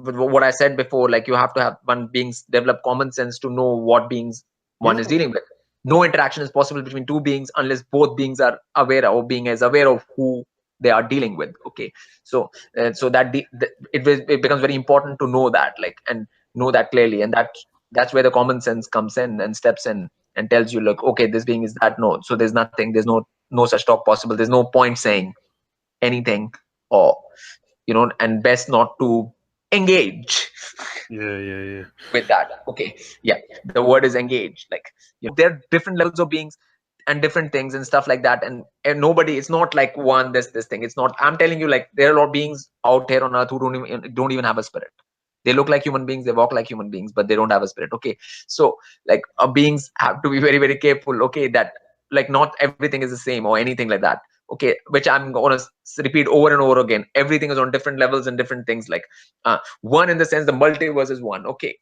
what I said before, like you have to have one beings develop common sense to know what beings one is dealing with. No interaction is possible between two beings unless both beings are aware, or being is aware of who they are dealing with. Okay, so it becomes very important to know that, like, and know that clearly, and that's where the common sense comes in and steps in and tells you, look, okay, this being is that, no, so there's nothing, there's no such talk possible, there's no point saying anything, or and best not to engage Yeah. with that. Okay, yeah, the word is engage. Like, there are different levels of beings and different things and stuff like that, and nobody, it's not like one this thing, it's not, I'm telling you, like, there are a lot of beings out here on earth who don't even have a spirit. They look like human beings, they walk like human beings, but they don't have a spirit. Okay, so like, beings have to be very, very careful, okay, that, like, not everything is the same or anything like that. Okay, which I'm going to repeat over and over again, everything is on different levels and different things. Like, one, in the sense the multiverse is one. Okay,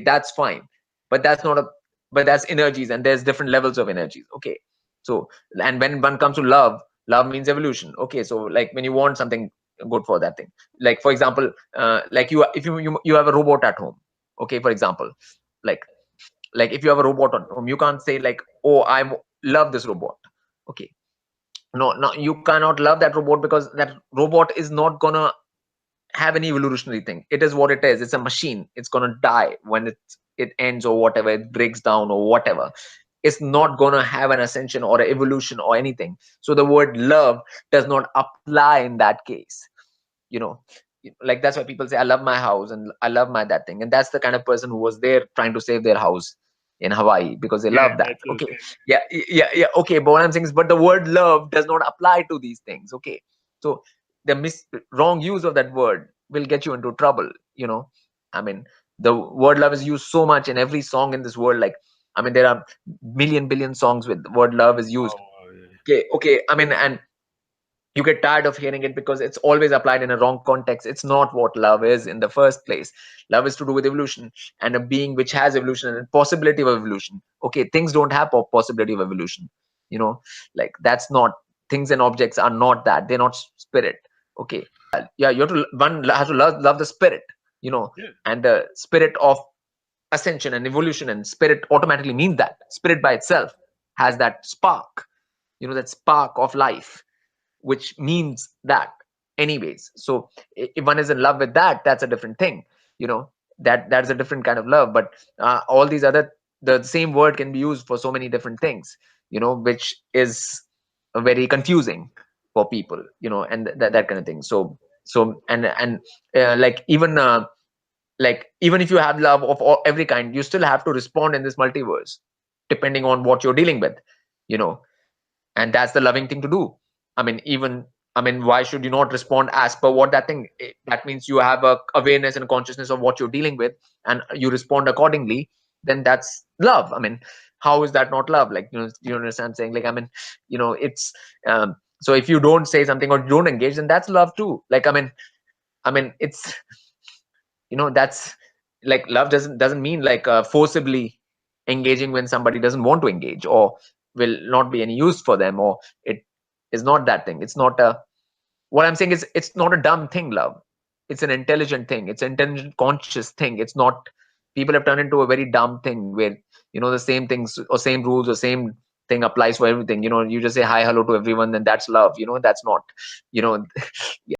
that's fine, but that's not a but that's energies, and there's different levels of energies. Okay, so, and when one comes to love means evolution. Okay, so, like, when you want something good for that thing, like, for example, like, if you have a robot at home. Okay, for example, like if you have a robot at home, you can't say, like, oh, I love this robot. Okay, no, you cannot love that robot, because that robot is not gonna have any evolutionary thing. It is what it is. It's a machine. It's gonna die when it ends, or whatever, it breaks down or whatever. It's not gonna have an ascension or an evolution or anything. So the word love does not apply in that case. You know, like, that's why people say, I love my house and I love my that thing, and that's the kind of person who was there trying to save their house in Hawaii because they Yeah, love that. Okay, absolutely. yeah. Okay, but what I'm saying is, but the word love does not apply to these things. Okay, so the wrong use of that word will get you into trouble. I mean, the word love is used so much in every song in this world. Like, I mean, there are million billion songs with the word love is used. Wow, yeah. Okay, I mean, and you get tired of hearing it because it's always applied in a wrong context. It's not what love is in the first place. Love is to do with evolution, and a being which has evolution and possibility of evolution. Okay, things don't have possibility of evolution. Like, that's not, things and objects are not that. They're not spirit. Okay, yeah, you have to, one has to love the spirit. Yeah. And the spirit of ascension and evolution, and spirit automatically means that spirit by itself has that spark. That spark of life, which means that anyways. So if one is in love with that, that's a different thing. That's a different kind of love. But all these other, the same word can be used for so many different things, which is very confusing for people, and that kind of thing. So like, even if you have love of every kind, you still have to respond in this multiverse depending on what you're dealing with. you know and that's the loving thing to do. I mean, why should you not respond as per what that thing, that means you have a awareness and consciousness of what you're dealing with, and you respond accordingly. Then that's love. I mean, how is that not love? Like, you understand what I'm saying? Like, I mean, it's so if you don't say something or you don't engage, then that's love too. Like, I mean, it's, that's, like, love doesn't mean, like, forcibly engaging when somebody doesn't want to engage, or will not be any use for them, or it is not that thing. It's not a What I'm saying is, it's not a dumb thing, love. It's an intelligent thing. It's an intelligent, conscious thing. It's not, people have turned into a very dumb thing where, the same things or same rules or same thing applies for everything. You just say hi, hello to everyone, then that's love. That's not, you know